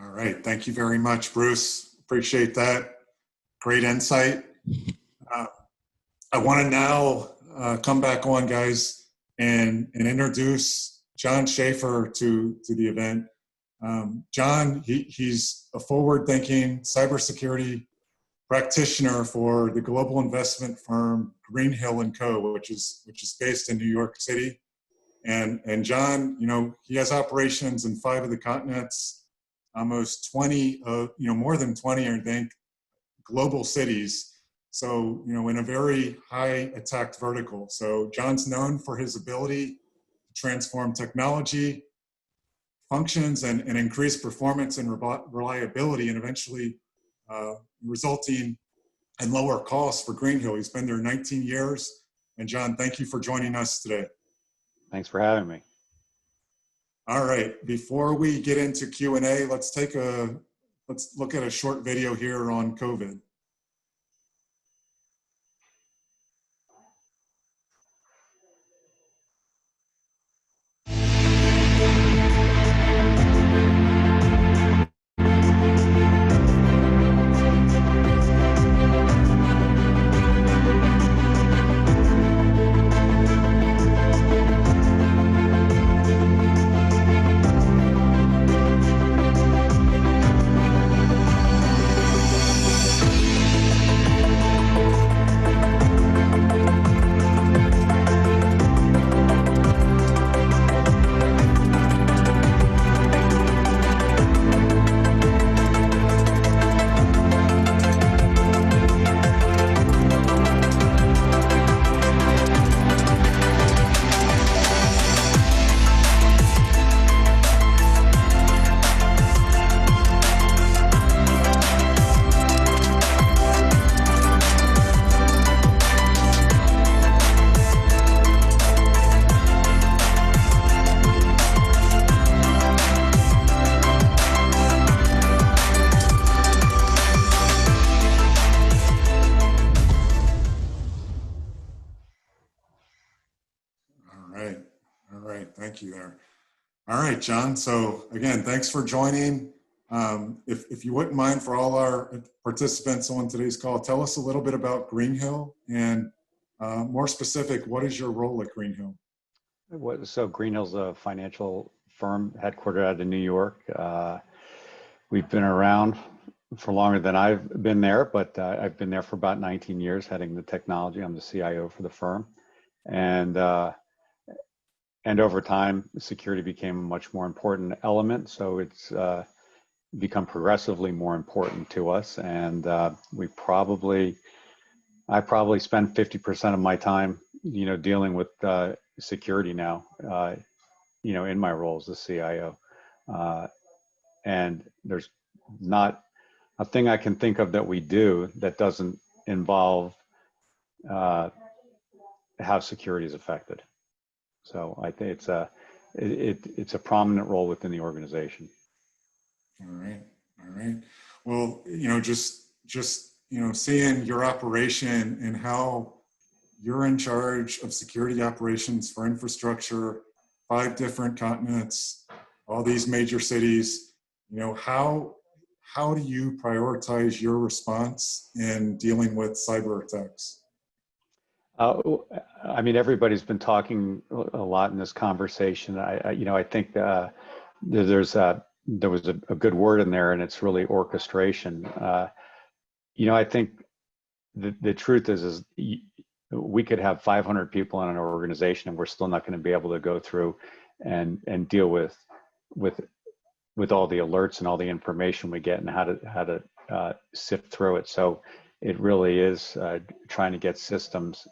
All right. Thank you very much, Bruce. Appreciate that. Great insight. I want to now come back on, guys, and introduce John Shaffer to the event. John, he's a forward-thinking cybersecurity practitioner for the global investment firm Greenhill & Co., which is based in New York City. And John, he has operations in 5 of the continents, almost 20, more than 20, I think, global cities. So, in a very high attacked vertical. So John's known for his ability to transform technology, functions, and increase performance and reliability, and eventually resulting in lower costs for Greenhill. He's been there 19 years. And John, thank you for joining us today. Thanks for having me. All right, before we get into Q&A, let's look at a short video here on COVID. All right. Thank you there. All right, John. So again, thanks for joining. If you wouldn't mind, for all our participants on today's call, tell us a little bit about Greenhill, and more specific, what is your role at Greenhill? So Greenhill's a financial firm headquartered out of New York. We've been around for longer than I've been there, but I've been there for about 19 years heading the technology. I'm the CIO for the firm. And over time, security became a much more important element. So it's become progressively more important to us. And I probably spend 50% of my time, dealing with security now, in my role as the CIO. And there's not a thing I can think of that we do that doesn't involve how security is affected. So I think it's a prominent role within the organization. All right. Well, just seeing your operation and how you're in charge of security operations for infrastructure, 5 different continents, all these major cities. How do you prioritize your response in dealing with cyber attacks? I mean, everybody's been talking a lot in this conversation. I think there was a good word in there, and it's really orchestration. I think the truth is we could have 500 people in an organization, and we're still not going to be able to go through and deal with all the alerts and all the information we get and how to sift through it. So it really is trying to get systems,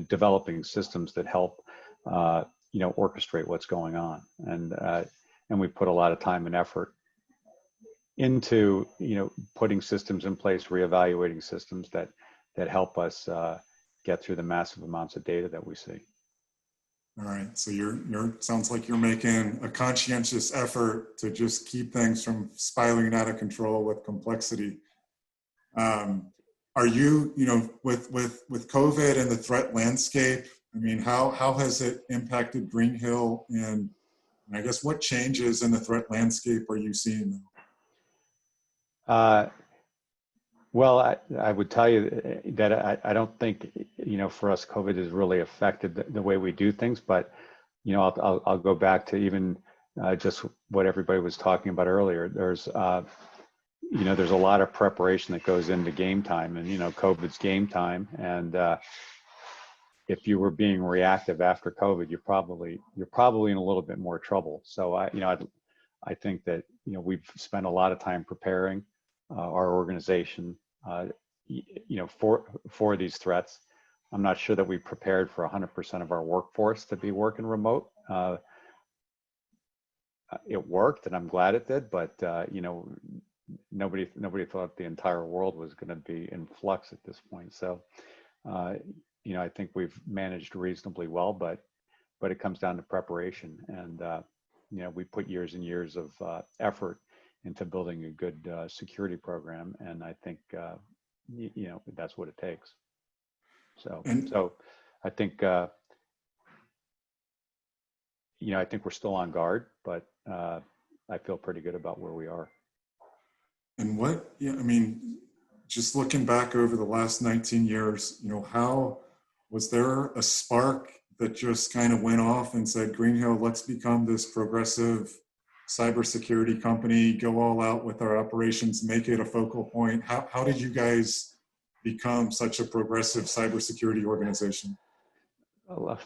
developing systems that help, orchestrate what's going on. And we put a lot of time and effort into, putting systems in place, reevaluating systems that help us get through the massive amounts of data that we see. All right. So sounds like you're making a conscientious effort to just keep things from spiraling out of control with complexity. Are you, with COVID and the threat landscape, I mean, how has it impacted Greenhill, and I guess what changes in the threat landscape are you seeing now? Uh, well, I would tell you that I don't think, for us, COVID has really affected the way we do things. But, I'll go back to even just what everybody was talking about earlier. There's a lot of preparation that goes into game time, and, COVID's game time. And if you were being reactive after COVID, you're probably in a little bit more trouble. So I think that, we've spent a lot of time preparing our organization, for these threats. I'm not sure that we prepared for 100% of our workforce to be working remote. It worked, and I'm glad it did, but nobody thought the entire world was going to be in flux at this point. So I think we've managed reasonably well, but it comes down to preparation. And we put years and years of effort into building a good security program, and I think that's what it takes. So I think I think we're still on guard, but I feel pretty good about where we are. And just looking back over the last 19 years, how was there a spark that just kind of went off and said, Greenhill, let's become this progressive cybersecurity company, go all out with our operations, make it a focal point? How did you guys become such a progressive cybersecurity organization?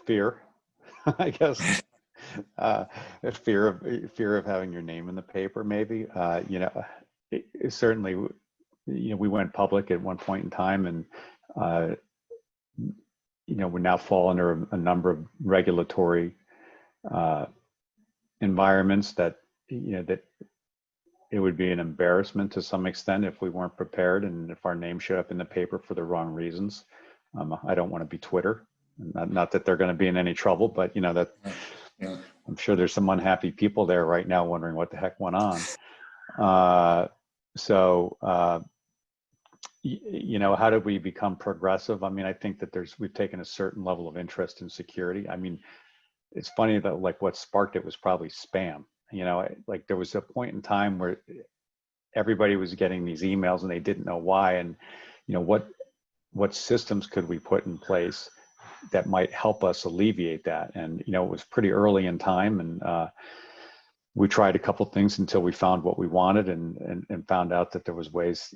Fear, I guess. Fear of having your name in the paper, maybe. Certainly, we went public at one point in time, and we now fall under a number of regulatory environments that that it would be an embarrassment to some extent if we weren't prepared, and if our name showed up in the paper for the wrong reasons. I don't want to be Twitter. Not that they're going to be in any trouble, but that. Yeah. I'm sure there's some unhappy people there right now wondering what the heck went on. How did we become progressive? I think that we've taken a certain level of interest in security. It's funny that what sparked it was probably spam. There was a point in time where everybody was getting these emails and they didn't know why. And, what systems could we put in place that might help us alleviate that? And, it was pretty early in time, and we tried a couple things until we found what we wanted, and found out that there was ways,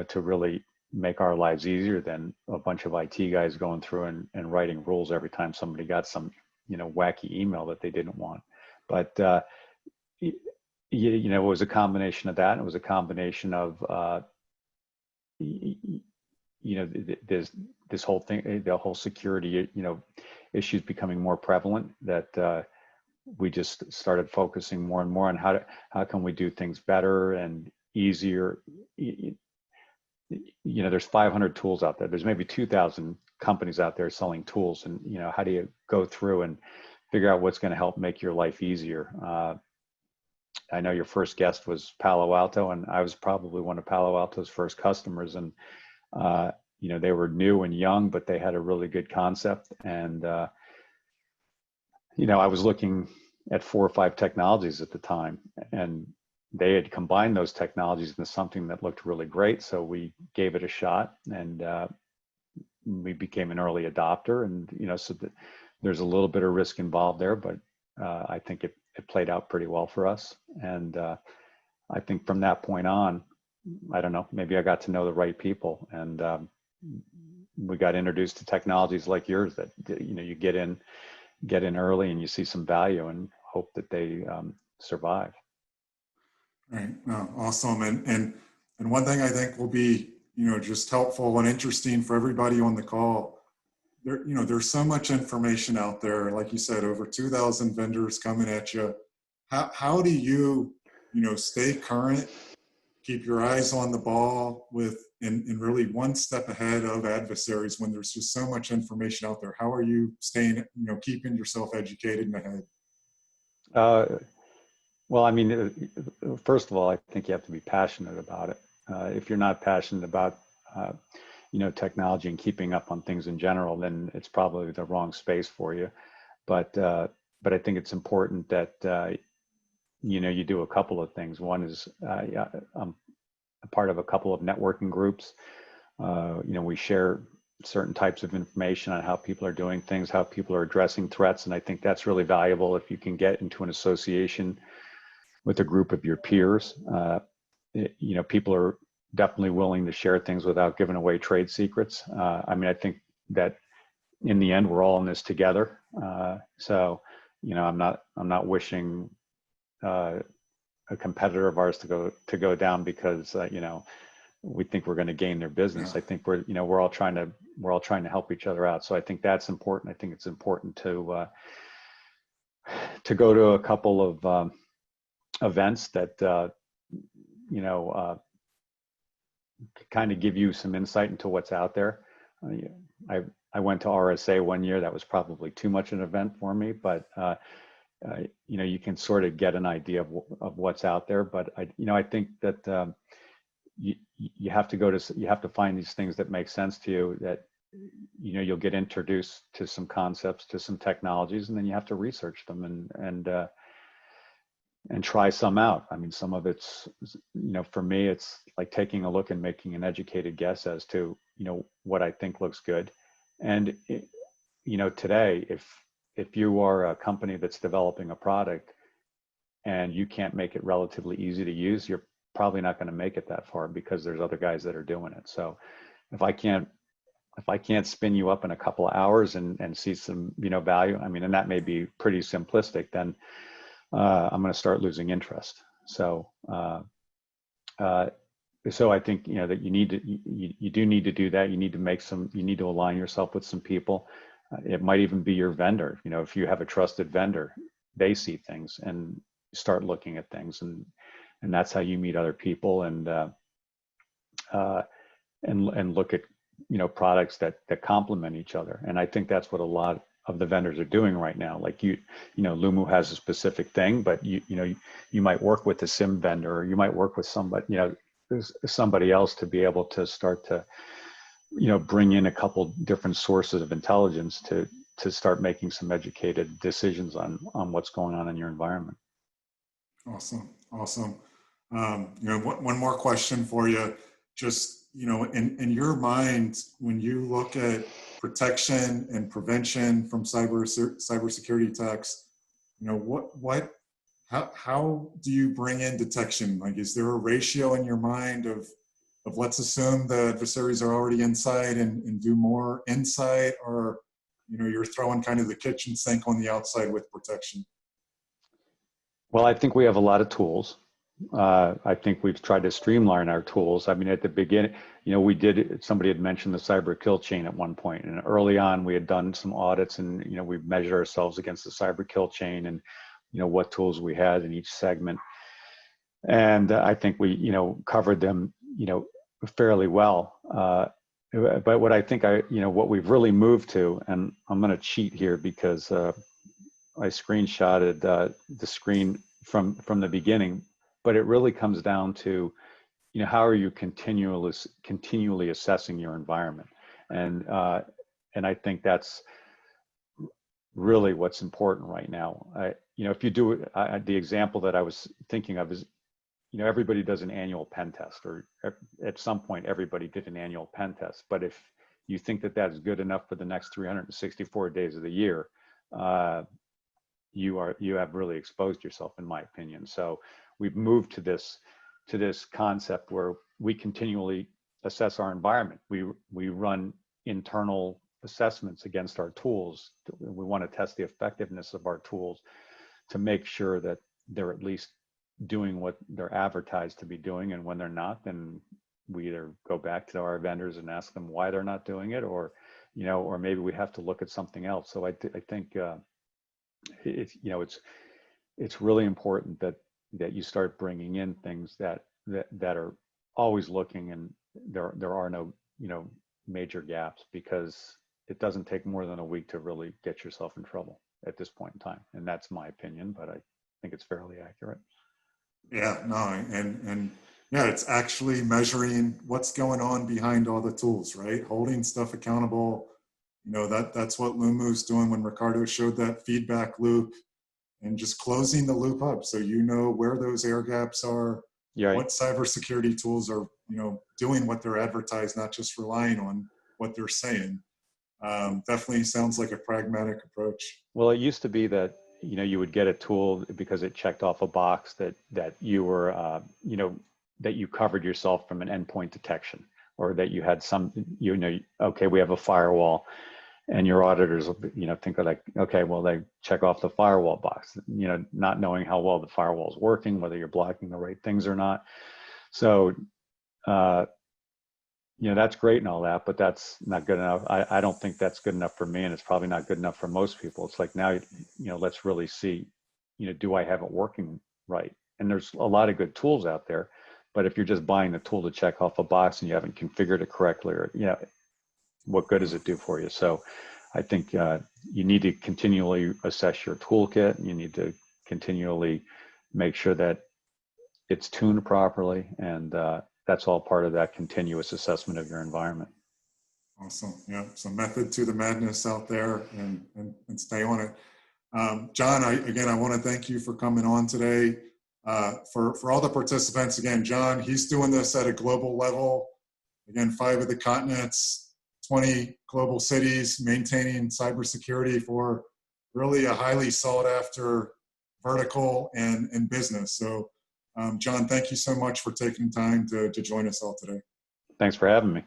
to really make our lives easier than a bunch of IT guys going through and writing rules every time somebody got some, wacky email that they didn't want. But, it was a combination of that. And it was a combination of, there's this whole thing, the whole security, issues becoming more prevalent, that we just started focusing more and more on how can we do things better and easier. There's 500 tools out there. There's maybe 2,000 companies out there selling tools, and how do you go through and figure out what's going to help make your life easier? I know your first guest was Palo Alto, and I was probably one of Palo Alto's first customers, and they were new and young, but they had a really good concept. And I was looking at 4 or 5 technologies at the time, and they had combined those technologies into something that looked really great. So we gave it a shot, and we became an early adopter. And so there's a little bit of risk involved there, but I think it played out pretty well for us. And I think from that point on, I don't know, maybe I got to know the right people, and we got introduced to technologies like yours that you get in early, and you see some value and hope that they survive. Right. Oh, awesome. And one thing I think will be just helpful and interesting for everybody on the call. There's so much information out there. Like you said, over 2,000 vendors coming at you. How do you stay current, keep your eyes on the ball and really one step ahead of adversaries when there's just so much information out there? How are you staying, keeping yourself educated and ahead? Well, first of all, I think you have to be passionate about it. If you're not passionate about, technology and keeping up on things in general, then it's probably the wrong space for you. But I think it's important that, you do a couple of things. One is a part of a couple of networking groups. We share certain types of information on how people are doing things, how people are addressing threats. And I think that's really valuable if you can get into an association with a group of your peers. People are definitely willing to share things without giving away trade secrets. I think that in the end, we're all in this together. I'm not wishing a competitor of ours to go down because we think we're going to gain their business. Yeah. I think we're all trying to help each other out. So I think that's important. I think it's important to go to a couple of events that kind of give you some insight into what's out there. I went to RSA one year. That was probably too much an event for me, but you can sort of get an idea of what's out there. But I think that you have to find these things that make sense to you, that you'll get introduced to some concepts, to some technologies, and then you have to research them and try some out. I mean, some of it's, for me, it's like taking a look and making an educated guess as to, what I think looks good. And, today, if you are a company that's developing a product and you can't make it relatively easy to use, you're probably not going to make it that far because there's other guys that are doing it. So if I can't spin you up in a couple of hours and see some, value, and that may be pretty simplistic, then I'm going to start losing interest. So I think, that you do need to do that. You need to align yourself with some people. It might even be your vendor. If you have a trusted vendor, they see things and start looking at things, and that's how you meet other people and look at, products that complement each other. And I think that's what a lot of the vendors are doing right now. Like Lumu has a specific thing, but you might work with a SIM vendor, or you might work with somebody else to be able to start to bring in a couple different sources of intelligence to start making some educated decisions on what's going on in your environment. Awesome. One more question for you. Just, in your mind, when you look at protection and prevention from cybersecurity attacks, how do you bring in detection? Like, is there a ratio in your mind of let's assume the adversaries are already inside and do more inside, or, you're throwing kind of the kitchen sink on the outside with protection? Well, I think we have a lot of tools. I think we've tried to streamline our tools. At the beginning, somebody had mentioned the cyber kill chain at one point, and early on we had done some audits, and, we measured ourselves against the cyber kill chain and, what tools we had in each segment. And I think we, covered them, fairly well. But what I think what we've really moved to, and I'm going to cheat here because I screenshotted the screen from the beginning, but it really comes down to, how are you continually assessing your environment? And I think that's really what's important right now. If you do the example that I was thinking of is, everybody does an annual pen test, or at some point everybody did an annual pen test. But if you think that that's good enough for the next 364 days of the year, you have really exposed yourself, in my opinion. So we've moved to this concept where we continually assess our environment. We run internal assessments against our tools. We want to test the effectiveness of our tools to make sure that they're at least doing what they're advertised to be doing, and when they're not, then we either go back to our vendors and ask them why they're not doing it, or or maybe we have to look at something else. So I think it's really important that you start bringing in things that are always looking, and there are no major gaps, because it doesn't take more than a week to really get yourself in trouble at this point in time. And that's my opinion, but I think it's fairly accurate. Yeah, no, and yeah, it's actually measuring what's going on behind all the tools, right? Holding stuff accountable. That's what Lumu's doing when Ricardo showed that feedback loop, and just closing the loop up so where those air gaps are, Yeah. what cybersecurity tools are, doing what they're advertised, not just relying on what they're saying. Definitely sounds like a pragmatic approach. Well, it used to be that, you would get a tool because it checked off a box that you were, that you covered yourself from an endpoint detection, or that you had some, okay, we have a firewall, and your auditors will, think of like, okay, well, they check off the firewall box, not knowing how well the firewall is working, whether you're blocking the right things or not. So, that's great and all that, but that's not good enough. I don't think that's good enough for me, and it's probably not good enough for most people. It's like, now, let's really see, do I have it working right? And there's a lot of good tools out there, but if you're just buying the tool to check off a box and you haven't configured it correctly, or, what good does it do for you? So I think you need to continually assess your toolkit. You need to continually make sure that it's tuned properly, and that's all part of that continuous assessment of your environment. Awesome. Yeah. Some method to the madness out there, and stay on it. John, I want to thank you for coming on today. For all the participants, again, John, he's doing this at a global level. Again, 5 of the continents, 20 global cities, maintaining cybersecurity for really a highly sought after vertical and business. So, John, thank you so much for taking time to join us all today. Thanks for having me.